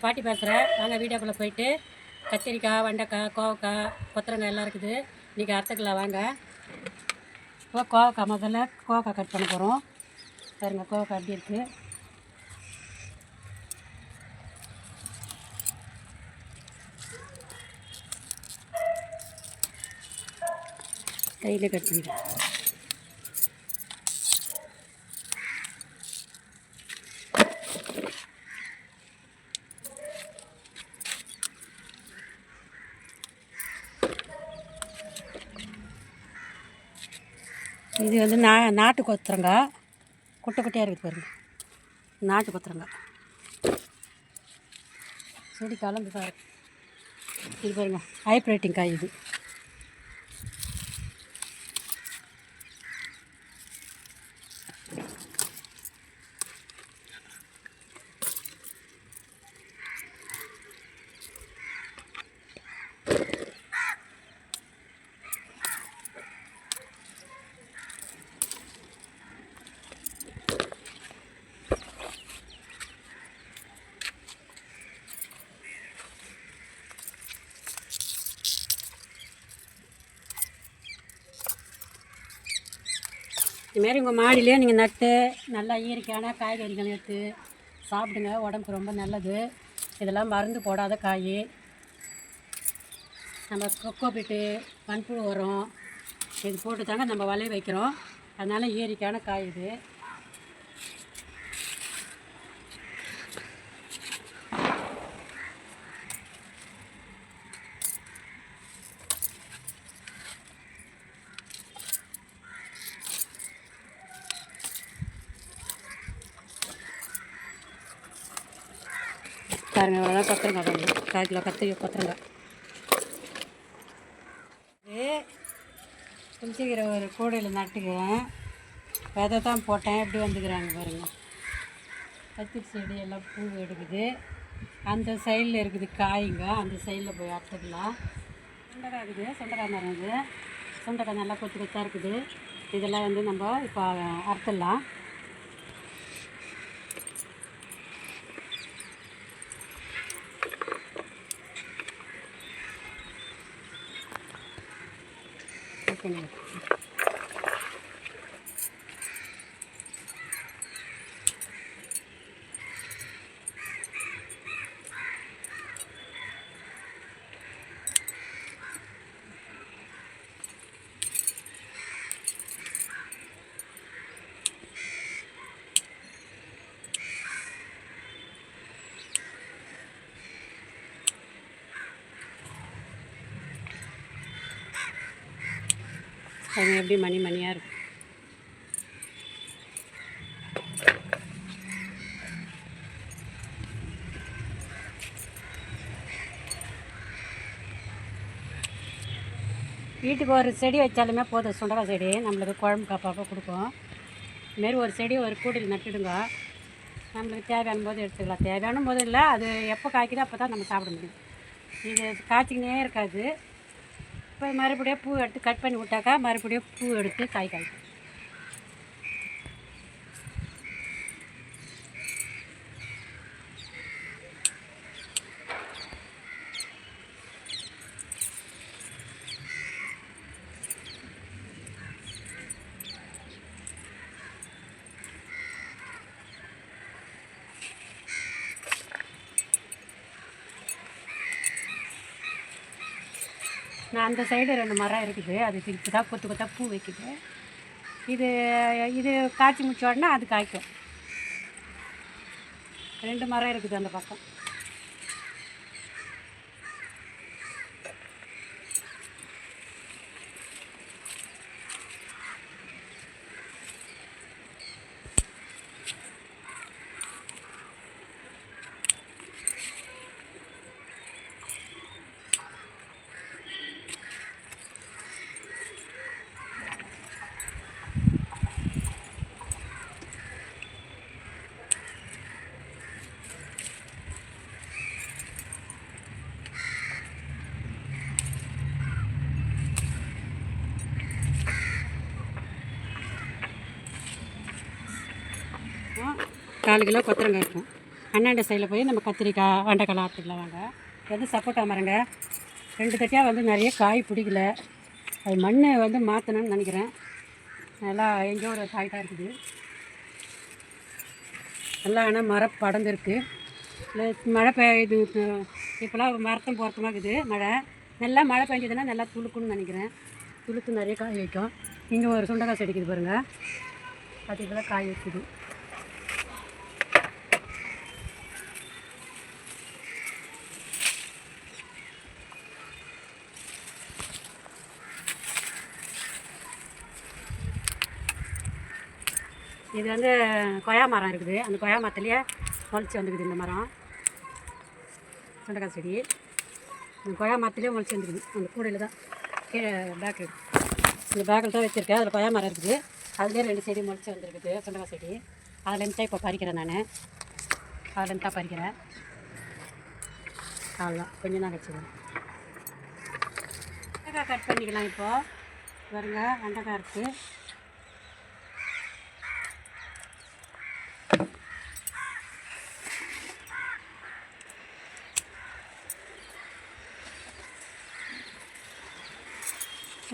பாட்டி பேசுகிறேன். வாங்க வீடியோக்குள்ளே போயிட்டு கத்திரிக்காய், வெண்டைக்காய், கோவக்காய், கொத்தரங்காய் எல்லாம் இருக்குது. இன்றைக்கி அறுத்துக்கலாம் வாங்க. இப்போ கோவக்காய் முதல்ல கோவக்காய் கட் பண்ண போகிறோம். பாருங்கள் கோவக்காய் அப்படி இருக்குது. கையில் கட் பண்ணிக்கிறேன். இது வந்து நாட்டு கொத்தரங்காய், குட்டை குட்டையாக இருக்குது பாருங்கள். நாட்டு கொத்தரங்காய் செடி கலந்து பாரு. இது பாருங்கள் ஹைப்ரேட்டிங் காய். இது இதுமாரி உங்கள் மாடியிலே நீங்கள் நட்டு நல்லா இயற்கையான காய்கறிகள் எடுத்து சாப்பிடுங்க. உடம்புக்கு ரொம்ப நல்லது. இதெல்லாம் மருந்து போடாத காய். நம்ம கொக்கோபீட்டு, மண்புழு உரம் இது போட்டு தாங்க நம்ம விளைய வைக்கிறோம். அதனால் இயற்கையான காய் இது. பாருங்க இவ்வளோதான் கொத்தரங்காய் பாருங்க. 1/4 கிலோ கொத்தரங்காய். இது துளசிக்கிற ஒரு கூடையில் நட்டுக்கிறேன். விதை தான் போட்டேன். எப்படி வந்துக்கிறாங்க பாருங்கள். கத்திரி செடி எல்லாம் பூ எடுக்குது. அந்த சைடில் இருக்குது காய்ங்க. அந்த சைடில் போய் அறுத்துக்கலாம். சுண்டைக்காய் இருக்குது. சுண்டைக்காய் மரம் இது. சுண்டைக்காய் நல்லா கொத்து கொத்தாக இருக்குது. இதெல்லாம் வந்து நம்ம இப்போ அறுத்துடலாம். அது எப்படி மணி மணியாக இருக்கும். வீட்டுக்கு ஒரு செடி வச்சாலுமே போதும். சுண்டக்காய் செடி நம்மளுக்கு குழம்பு காப்பாக கொடுக்கும். இதுமாரி ஒரு செடி ஒரு கூடையில் நட்டுடுங்க. நம்மளுக்கு தேவையான போது எடுத்துக்கலாம். தேவையான போது இல்லை, அது எப்போ காய்க்குதோ அப்போ தான் நம்ம சாப்பிட முடியும். இது காய்ச்சிக்கினே இருக்காது. இப்போ மறுபடியும் பூ எடுத்து கட் பண்ணி விட்டாக்கா மறுபடியும் பூ எடுத்து காய்க்கும். நான் அந்த சைடு 2 மரம் இருக்குது. அது இப்போ தான் கொத்து கொத்தாக பூ வைக்குது. இது காய்ச்சி முடிச்ச உடனே அது காய்க்கும். 2 மரம் இருக்குது அந்த பக்கம். இருக்கும். 4 கிலோ கொத்தரங்காய் இருக்கும். அண்ணாண்ட சைடில் போய் நம்ம கத்திரிக்காய் வெண்டைக்காய் ஆற்றுக்கலாம் வாங்க. இது வந்து சப்போட்டா மரங்க 2 தட்டியாக வந்து நிறைய காய் பிடிக்கல. அது மண் வந்து மாற்றணும்னு நினைக்கிறேன். நல்லா எங்கேயோ ஒரு காய் தான் இருக்குது. நல்லா ஆனால் மரம் படர்ந்துருக்கு. இல்லை மழை பெய்யுது இப்போலாம் மரத்தம் பொருத்தமாக இருக்குது. நல்லா மழை பெஞ்சதுன்னா நல்லா துளுக்குன்னு நினைக்கிறேன். துளுத்து நிறைய காய் வைக்கும். இங்கே ஒரு சுண்டைக்காய் செடிக்குது பாருங்கள். அது இப்போலாம் காய் வைக்குது. இது வந்து கொய்யா மரம் இருக்குது. அந்த கொய்யா மரத்துலேயே முளைச்சி வந்துக்குது இந்த மரம். சுண்டைக்காய் செடி இந்த கொய்யா மரத்துலேயே முளைச்சி வந்துக்குது. அந்த கூடையில் தான் கீழே பேக்கு இந்த பேக்கில் தான் வச்சுருக்கேன். அதில் கொய்யா மரம் இருக்குது. அதுலேயே 2 செடி முளைச்சி வந்துருக்குது சுண்டைக்காய் செடி. அதுலேருந்து தான் இப்போ பறிக்கிறேன். நான் அதுலேருந்து தான் பறிக்கிறேன். அவ்வளோதான், கொஞ்சம் தான் வச்சுக்கிறேன். வெண்டைக்காய் கட் பண்ணிக்கலாம். இப்போது பாருங்க, வெண்டைக்காய் இருக்குது.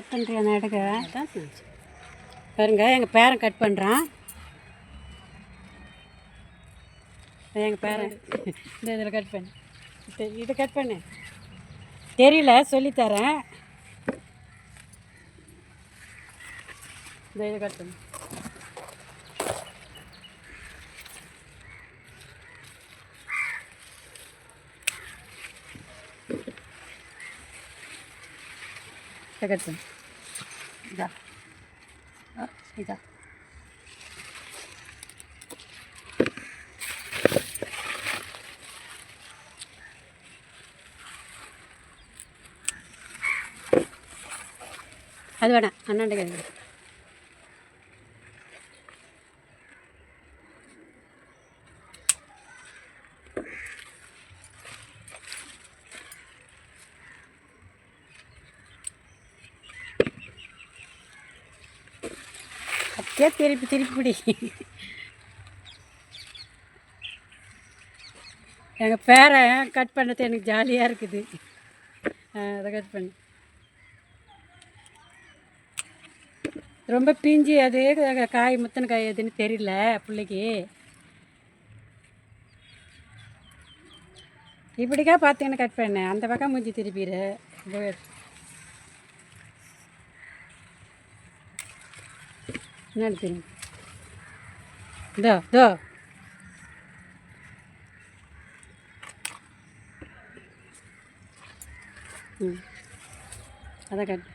கட் பண்ணுறேன் எடுக்க தான் செஞ்சு பாருங்க. எங்கள் பேரன் கட் பண்ணுறான். எங்கள் பேரன் இந்த இதில் கட் பண்ணு, இதை கட் பண்ணு. தெரியல, சொல்லித்தரேன். இந்த இதை கட் பண்ணு. கட் பண்ணு. இதா இதா அது வேணாம். அண்ணாண்ட கேட்குது. அப்படியே திருப்பி பிடி. எங்கள் பேரன் கட் பண்ணது எனக்கு ஜாலியாக இருக்குது. அதை கட் பண்ணு. ரொம்ப பிஞ்சு அது காய் முத்தன காய் எதுன்னு தெரியல பிள்ளைக்கு. இப்படிக்கா பார்த்தீங்கன்னா கட் பண்ணேன். அந்த பக்கம் மூஞ்சி திருப்பிடு. என்ன தெரியும்? இதோ இதோ அதான் கட்.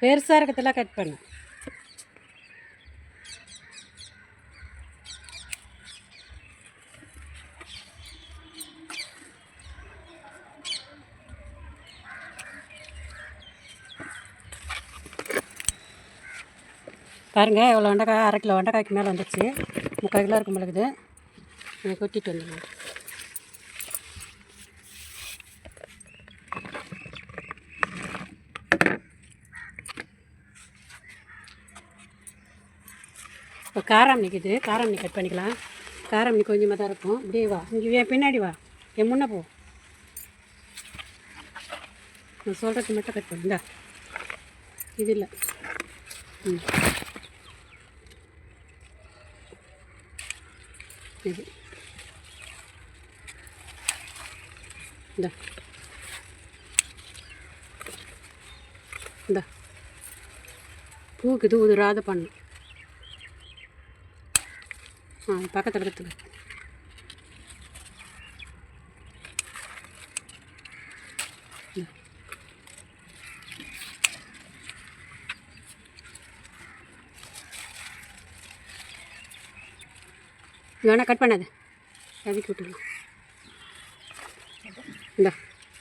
பெருசாக இருக்கிறதெல்லாம் கட் பண்ணு. பாருங்கள், இவ்வளோ வெண்டைக்காய் 1/2 கிலோ வெண்டைக்காய்க்கு மேலே வந்துடுச்சு. 3/4 கிலோ இருக்கும் பொழுது இதை கொட்டிட்டு வந்துடலாம். இப்போ காரம் நிற்கிது. காரம் நீ கட் பண்ணிக்கலாம். காரம் நீ கொஞ்சமாக தான் இருக்கும். இப்படியே வா, இங்கே பின்னாடி வா, என் முன்னே போ. நான் சொல்கிறது மட்டும் கட் பண்ணு. இந்தா இது இல்லை. இது இந்தா இந்தா பூக்கு இது உதிராத பண்ணு. பக்கத்தில் எடுத்துக்க. இது வேணால் கட் பண்ணாது, அதுக்கு விட்டுடலாம். இந்தா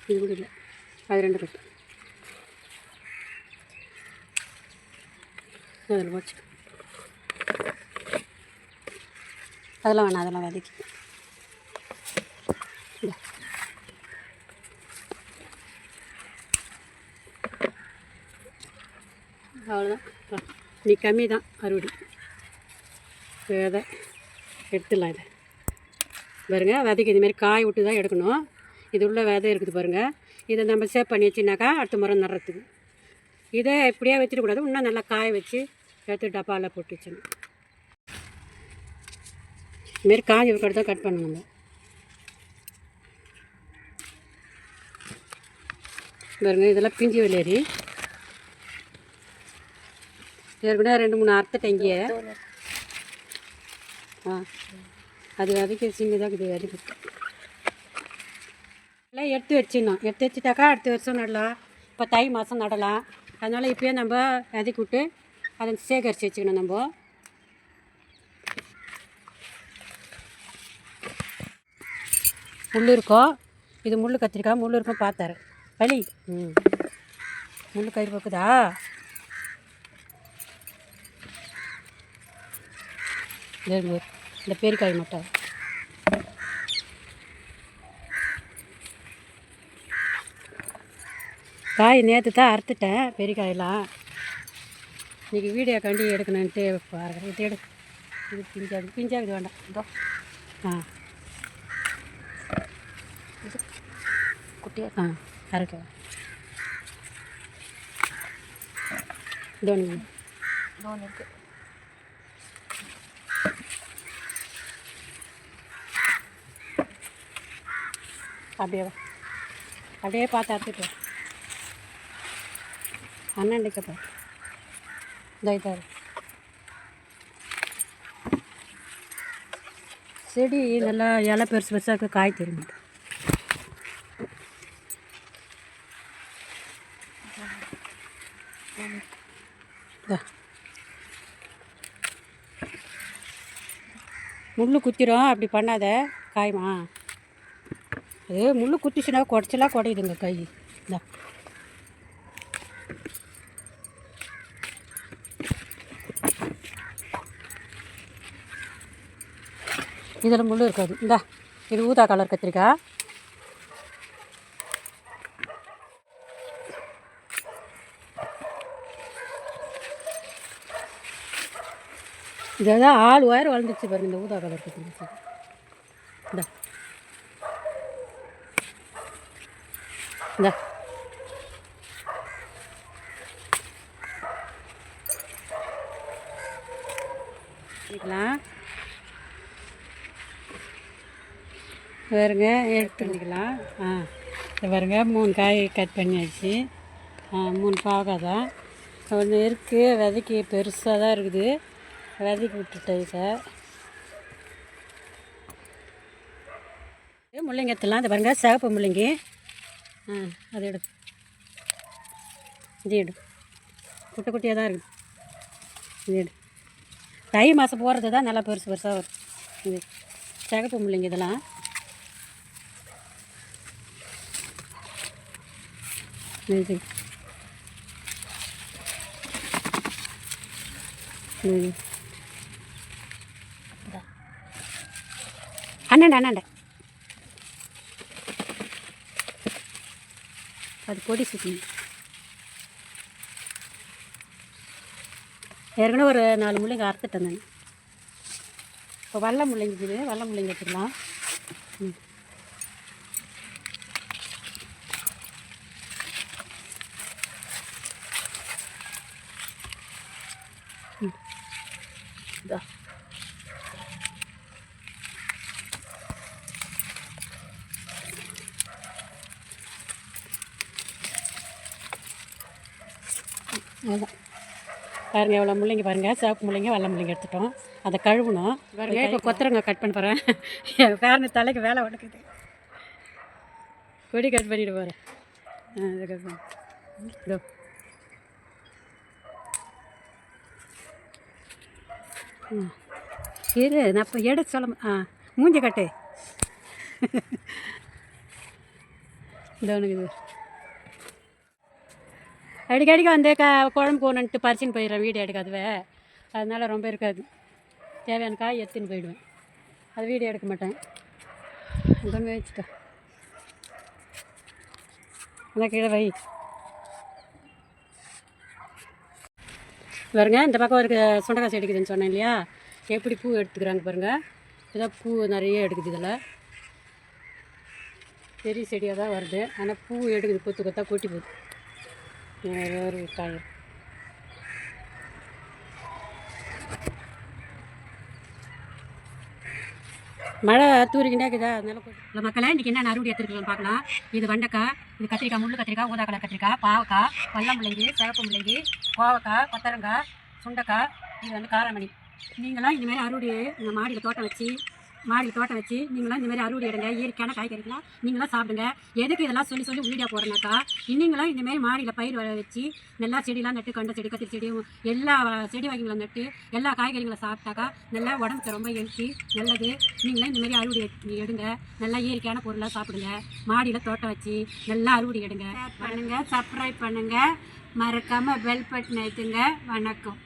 இது கூட இல்லை, அது 2 கட்டு அதில் வச்சு. அதெல்லாம் வேணாம், அதெல்லாம் வதக்கி. அவ்வளோதான். நீ கம்மி தான் அறுவடை. விதை எடுத்துடலாம். இதை பாருங்கள், விதைக்கு இதுமாரி காய் விட்டு தான் எடுக்கணும். இது உள்ள விதை இருக்குது பாருங்கள். இதை நம்ம சேவ் பண்ணி வச்சுனாக்கா அடுத்த முறை நடுறதுக்கு. இதை இப்படியே வச்சிடக்கூடாது, இன்னும் நல்லா காய வச்சு எடுத்து டப்பாவில் போட்டு வச்சிடணும். இதுமாரி காய் விட்டு தான் கட் பண்ணணும். நம்ம பாருங்கள், இதெல்லாம் பிஞ்சி விளையாடி ஏற்கனவே 2-3 அறுத்துட்டேன் இங்கே. அது வதக்கி சின்னதாக இது வதக்கி எல்லாம் எடுத்து வச்சிடணும். எடுத்து வச்சுட்டாக்கா அடுத்த வருஷம் நடலாம். இப்போ தை மாதம் நடலாம். அதனால் இப்போயே நம்ம வதக்கி விட்டு அதை சேகரித்து வச்சுக்கணும். நம்ம முள் இருக்கும். இது முள் கத்திரிக்காய் முள் இருக்கும். பார்த்தாரு பழி முள் கயிறு போக்குதா? இந்த பெருக்காய் மட்டும் காய் நேற்று தான் அறுத்துட்டேன். பெருக்காயெல்லாம் இன்றைக்கி வீடியோ கண்டி எடுக்கணுன்ட்டு பாருங்கள். இது எடு. இது பிஞ்சாகுது வேண்டாம். இதோ இது குட்டியாக அரைக்க தோனி இருக்கு. அப்படியே பார்த்து அறுத்துட்டு அண்ணன்டிக்கப்பா இதாயிட்டார். செடி நல்லா இலை பெருசு பெருசாக காய் தெரியும். முள் குத்திரும், அப்படி பண்ணாத காய்மா. அது முள் குத்திச்சுன்னா குடைச்சலாக குடையுதுங்க கை. இதான் இதில் முள் இருக்காது. இந்தா இது ஊதா கலர் கத்திரிக்காய். இதான் ஆள் ஒயர் வளர்ந்துச்சு பாருங்க. இந்த ஊதா கலர் கத்திரிக்காய் இந்தா இந்தா பண்ணிக்கலாம். பாருங்க எடுத்து பண்ணிக்கலாம். பாருங்க 3 காய் கட் பண்ணியாச்சு. 3 பாவக்காய் தான் ஒன்று இருக்குது. விதைக்கு பெருசாக தான் இருக்குது. விதைக்கு விட்டுட்டேன். இதை முள்ளங்கி எடுத்துலாம். அதை பாருங்கள், சிவப்பு முள்ளங்கி. அது எடு. இது எடு. குட்டை குட்டியாக தான் இருக்குது. இது எடு. தை மாதம் போகிறது தான் நல்லா பெருசு பெருசாக வரும். இது சிவப்பு முள்ளங்கி. இதெல்லாம் இது அண்ணாண்ட அது பொடி சுற்றி ஏற்கனவே ஒரு 4 முள்ளங்கி அறுத்துட்டேன் நான். இப்போ வெள்ளை முள்ளங்கிக்குது. வெள்ளை முள்ளங்கி எடுத்துக்கலாம். அதுதான் பாருங்கள், எவ்வளோ முள்ளங்கி பாருங்கள். சிவப்பு முள்ளங்கி வெள்ளை முள்ளங்கி எடுத்துட்டோம். அதை கழுவணும். பாருங்கள், இப்போ கொத்தரங்க கட் பண்ண போகிறேன். என் பேரனு தலைக்கு வேலை உடக்குது. கொடி கட் பண்ணிட்டு போகிறேன். இதை கட் பண்ண இதோ இரு, நான் இப்போ எடுத்து சொல்ல. மூஞ்சி கட்டு. இதோனுக்கு இது அடிக்கடிக்கு வந்து குழம்பு போகணுன்ட்டு பறிச்சுன்னு போயிடுறேன். வீடியோ எடுக்காதுவே, அதனால் ரொம்ப இருக்காது. தேவையான காய் எடுத்துன்னு போயிடுவேன். அது வீடியோ எடுக்க மாட்டேன். கொஞ்சம் வச்சுட்டேன். அதான் கீழே வை. பாருங்க இந்த பக்கம் இருக்க சுண்டக்காய் செடி எடுக்குதுன்னு சொன்னேன் இல்லையா, எப்படி பூ எடுத்துக்கிறாங்க பாருங்கள். இதான் பூ நிறைய எடுக்குது. இதில் பெரிய செடியாக தான் வருது, ஆனால் பூ எடுக்குது, கொத்து கொத்தாக கொட்டி போகுது ஒரு காய். மழை தூரிக்கிட்டே இருக்குதா, அதனால இல்லை மக்களை இன்றைக்கி என்ன அறுவடை எடுத்துருக்கலாம்னு பார்க்கலாம். இது வெண்டைக்காய், இது கத்திரிக்காய், முள்ளு கத்திரிக்காய், ஊதா கலர் கத்திரிக்காய், பாவக்காய், வெள்ளை முள்ளங்கி, சிவப்பு முள்ளங்கி, கோவக்காய், கொத்தரங்காய், சுண்டைக்காய், இது வந்து காராமணி. நீங்களாம் இந்தமாதிரி அறுவடை உங்கள் மாடியில் தோட்டம் வச்சு நீங்களாம் இந்தமாதிரி அறுவடை எடுங்க. இயற்கையான காய்கறிகளாம் நீங்களாம் சாப்பிடுங்க. எதுக்கு இதெல்லாம் சொல்லி வீடியோ போடுறேனாக்கா, நீங்களும் இந்தமாரி மாடியில் பயிர் வச்சு நல்லா செடியெலாம் நட்டு, கண்ட செடி, கத்திரி செடி, எல்லா செடி வகைகளை நட்டு எல்லா காய்கறிகளை சாப்பிட்டாக்கா நல்லா உடம்புக்கு ரொம்ப ஹெல்த்தி, நல்லது. நீங்களும் இந்தமாரி அறுவடை எடுங்க. நல்லா இயற்கையான பொருளாக சாப்பிடுங்க. மாடியில் தோட்டம் வச்சு நல்லா அறுவடை எடுங்க. பண்ணுங்கள், சப்ஸ்கிரைப் பண்ணுங்கள், மறக்காமல் பெல் பட்டன் அழுத்துங்க. வணக்கம்.